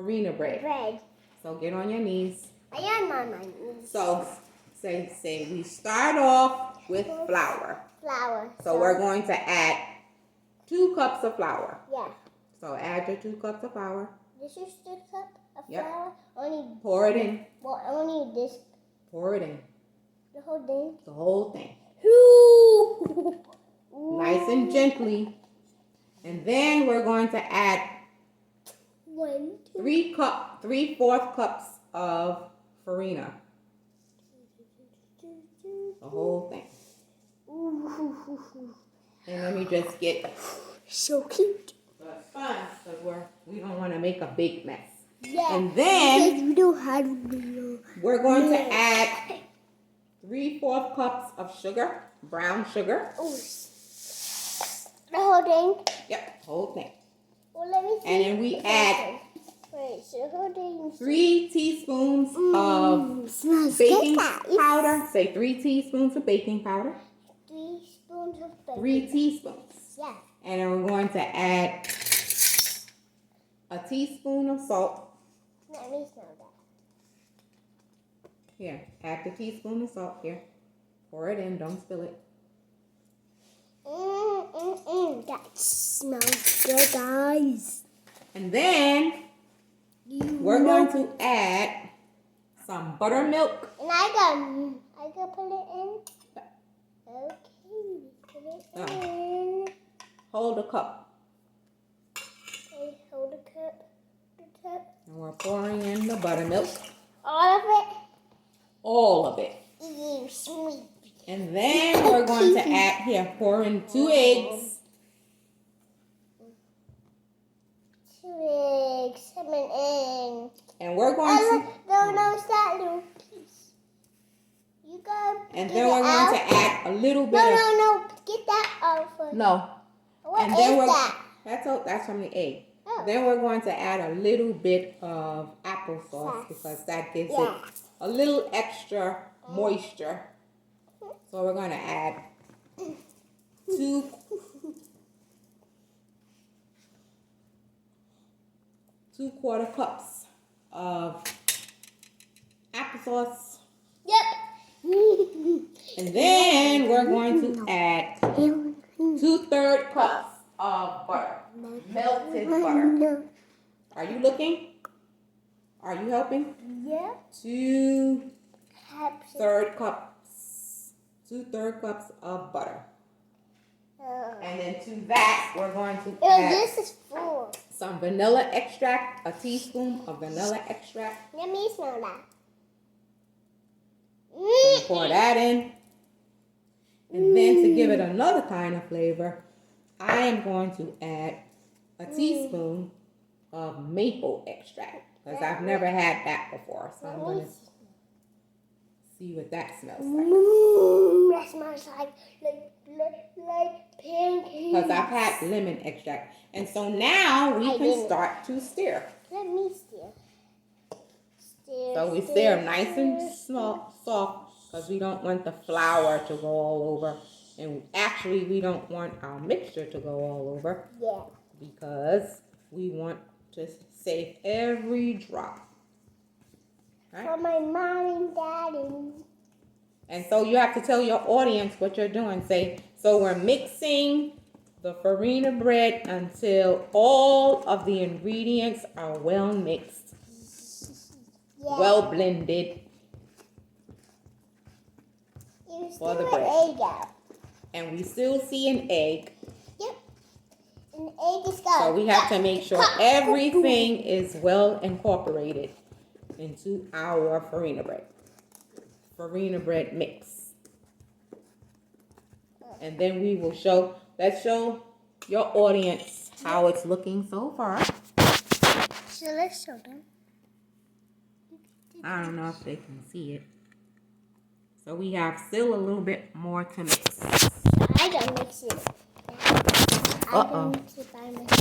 farina bread. So get on your knees. I am on my knees. So say we start off with flour. So we're going to add 2 cups of flour. Yeah. So add your 2 cups of flour. This is 2 cups of flour? Only pour it in. Well, only this. Pour it in. The whole thing? The whole thing. Ooh. Nice and gently. And then we're going to add 3/4 cups of farina. The whole thing. And let me just get so cute. That's fun because we don't want to make a big mess. Yeah. And then you know how to we're going to add 3/4 cups of sugar, brown sugar. Ooh. The whole thing? Yep, whole thing. Well, let me see. And then we add 3 teaspoons of baking powder. Say 3 teaspoons of baking powder. 3 spoons of baking. 3 teaspoons. Yeah. And then we're going to add a teaspoon of salt. Let me smell that. Here, add the teaspoon of salt here. Pour it in, don't spill it. That smells good, guys. And then we're going to add some buttermilk. And I can put it in. Okay, put it in. Hold a cup. Okay, hold the cup. And we're pouring in the buttermilk. All of it? All of it. Ew, sweet. And then we're going to add, here, pour in 2 eggs. 2 eggs. Coming in. And we're going to... No, stop, little piece. You go. And then we're going to add a little bit of... No. Get that out first. No. What is that? That's from the egg. Oh. Then we're going to add a little bit of applesauce because that gives it a little extra moisture. So we're going to add 2 2/4 cups of applesauce. Yep. And then we're going to add 2/3 cups of butter. Melted butter. Are you looking? Are you helping? Yeah. 2/3 cups of butter. And then to that, we're going to add this is full. some vanilla extract, a teaspoon of vanilla extract. Let me smell that. So pour that in. And then to give it another kind of flavor, I am going to add a teaspoon of maple extract. Because I've never had that before. So I'm going to see what that smells like. That smells like pancakes. Because I've had lemon extract. And so now we can start to stir. Let me stir. So we stir them nice and soft because we don't want the flour to go all over. And actually we don't want our mixture to go all over. Yeah. Because we want to save every drop. Right? For my mom and daddy. And so you have to tell your audience what you're doing. Say, so we're mixing the farina bread until all of the ingredients are well mixed, well blended for the bread. Egg out. And we still see an egg. Yep. An egg is gone. So we have to make sure everything is well incorporated into our farina bread mix. And then we will let's show your audience how it's looking so far. So let's show them. I don't know if they can see it. So we have still a little bit more to mix. I don't mix it. Uh-oh.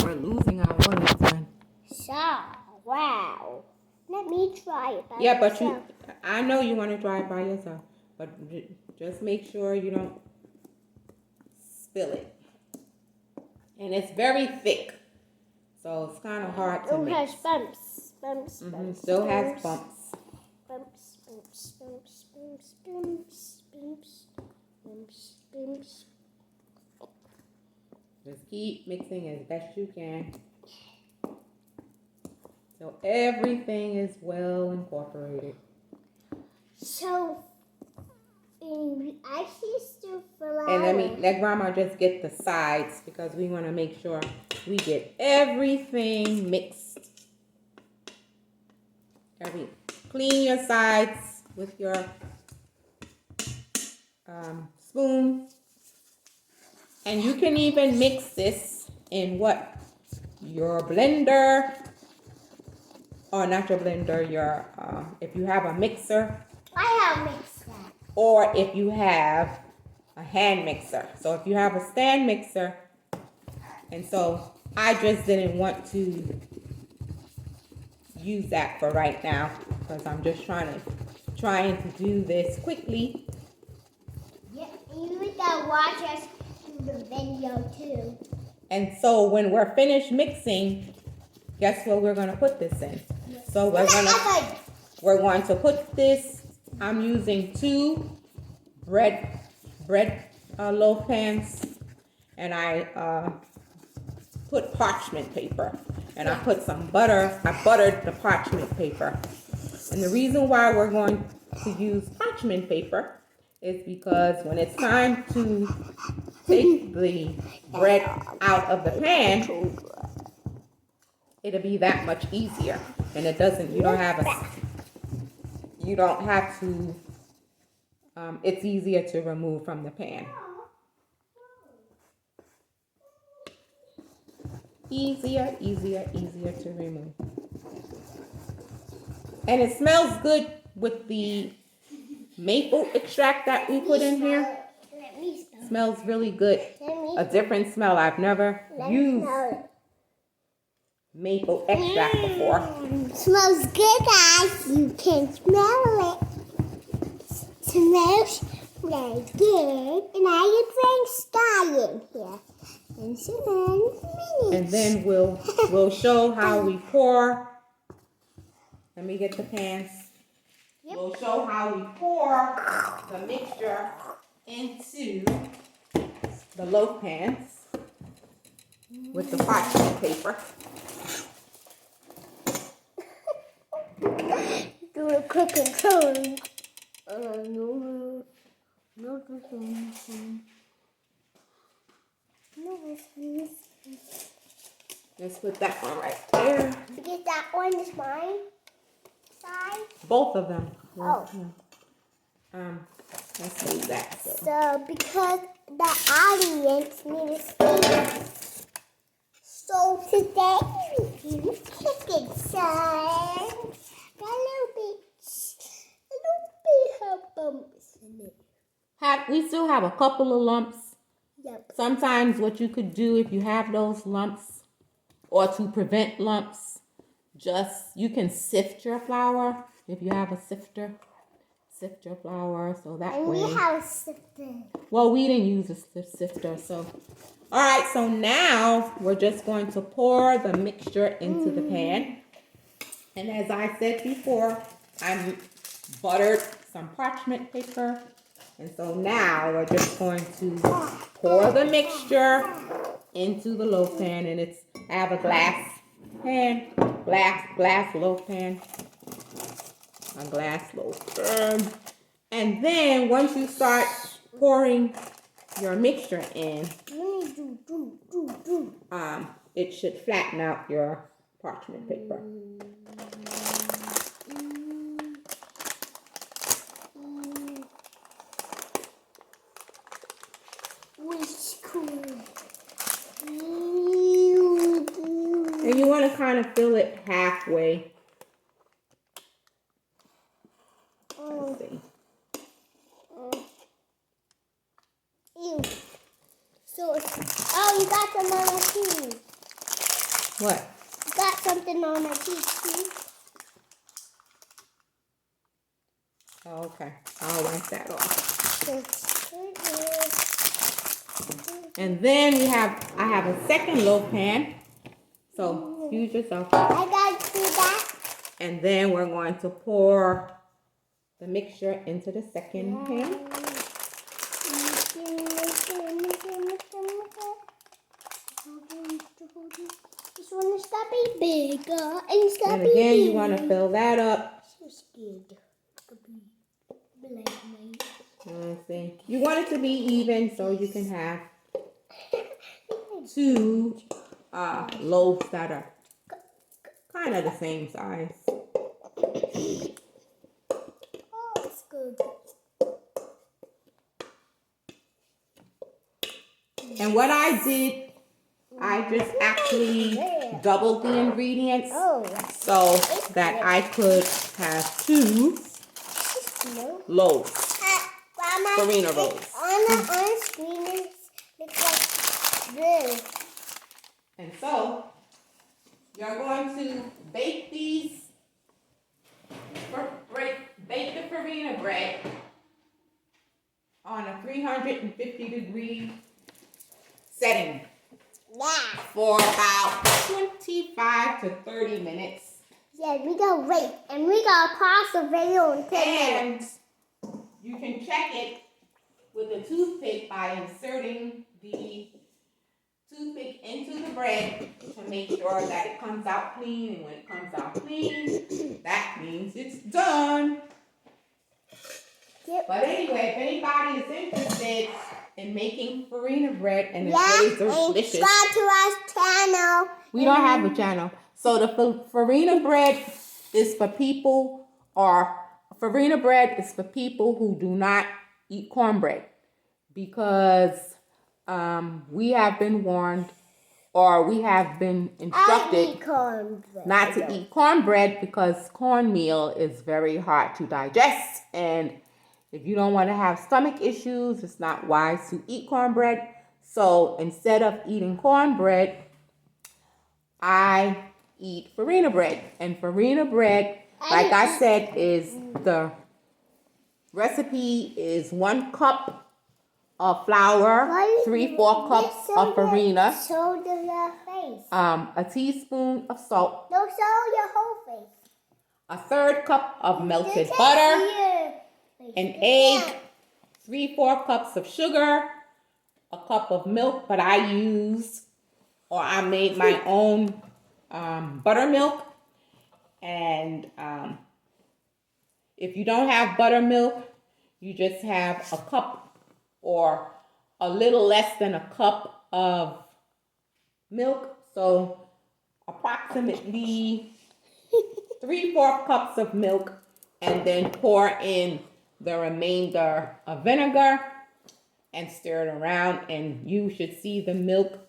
We're losing our audience then. So, wow. Let me try it by Yeah, but myself. I know you want to try it by yourself. But just make sure you don't spill it. And it's very thick. So it's kind of hard to mix. It has bumps. bumps, bumps. Still has bumps. Bumps, bumps, bumps, bumps, bumps, bumps, bumps, bumps. Just keep mixing as best you can. So everything is well incorporated. So, I see still flour. And let Grandma just get the sides because we want to make sure we get everything mixed. Clean your sides with your spoon. And you can even mix this in what? Your blender. Or not your blender, your if you have a mixer. I have mixed that. Or if you have a hand mixer. So if you have a stand mixer, and so I just didn't want to use that for right now because I'm just trying to do this quickly. Yeah, you can watch us do the video too. And so when we're finished mixing, guess what we're gonna put this in? So we're going to put this. I'm using 2 bread loaf pans, and I put parchment paper, and I put some butter. I buttered the parchment paper, and the reason why we're going to use parchment paper is because when it's time to take the bread out of the pan, it'll be that much easier, and it doesn't. You don't have to. It's easier to remove from the pan. Easier to remove. And it smells good with the maple extract that we put in here. Smells really good. A different smell. I've never used maple extract before. Smells good, guys. You can smell it. Smells very good. And I can bring Sky in here. And then we'll show how we pour. Let me get the pans. Yep. We'll show how we pour the mixture into the loaf pans with the parchment paper. Do a quick control. Let's put that one right there. Because that one is mine side. Both of them. Oh. Let's do that. So because the audience need to see. So today we do chicken, son. A little bit have bumps in it. We still have a couple of lumps. Yep. Sometimes what you could do if you have those lumps, or to prevent lumps, you can sift your flour if you have a sifter. Sift your flour so that way. And we have a sifter. Well, we didn't use a sifter, so. All right, so now we're just going to pour the mixture into the pan. And as I said before, I buttered some parchment paper. And so now we're just going to pour the mixture into the loaf pan. And I have a glass pan, glass loaf pan. A glass loaf pan. And then once you start pouring your mixture in, it should flatten out your parchment paper. And you want to kind of fill it halfway. Let's see. So, you got some on my teeth. What? You got something on my teeth, too. Oh, okay. I'll wipe that off. And then I have a second loaf pan. So use yourself. I got to do that. And then we're going to pour the mixture into the second pan. This one is gonna be bigger and it's gonna And be again, bigger. you want to fill that up. So scared. Let's see. You want it to be even so you can have two loaves that are kind of the same size. Oh, it's good. And what I did, I just actually doubled the ingredients so that I could have two loaves, farina rolls. On the screen it looks like this. And so you're going to bake these, bake the farina bread on a 350-degree setting for about 25 to 30 minutes. Yeah, we gotta wait, and we gotta pause the video in 10 minutes. And you can check it with a toothpick by inserting the toothpick into the bread to make sure that it comes out clean. And when it comes out clean, that means it's done. Yep. But anyway, if anybody is interested in making farina bread and it's really delicious, subscribe to our channel. We don't have a channel. So the farina bread is for people, who do not eat cornbread, because we have been warned, or we have been instructed not to eat cornbread because cornmeal is very hard to digest, and if you don't want to have stomach issues, it's not wise to eat cornbread. So instead of eating cornbread, I eat farina bread. And farina bread, like I said, is the recipe is 1 cup of flour, 3/4 cups of farina, Show the face. a teaspoon of salt, No, show your whole face. a 1/3 cup of melted butter, an egg, 3/4 cups of sugar, a cup of milk, but I made my own buttermilk. And if you don't have buttermilk, you just have a cup or a little less than a cup of milk. So approximately 3/4 cups of milk, and then pour in the remainder of vinegar and stir it around, and you should see the milk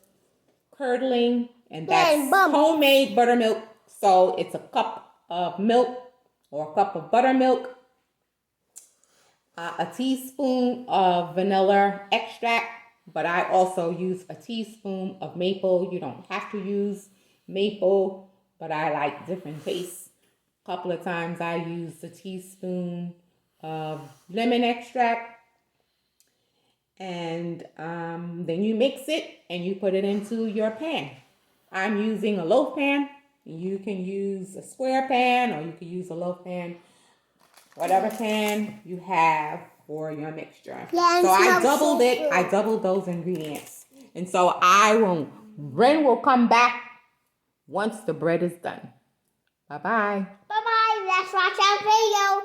curdling, and that's homemade buttermilk. So it's a cup of milk or a cup of buttermilk, a teaspoon of vanilla extract, but I also use a teaspoon of maple. You don't have to use maple, but I like different tastes. A couple of times I used a teaspoon of lemon extract, and then you mix it and you put it into your pan. I'm using a loaf pan. You can use a square pan, or you can use a loaf pan, whatever pan you have for your mixture. Yeah, so I doubled it. I doubled those ingredients. And so Wren will come back once the bread is done. Bye-bye. Bye-bye. Let's watch our video.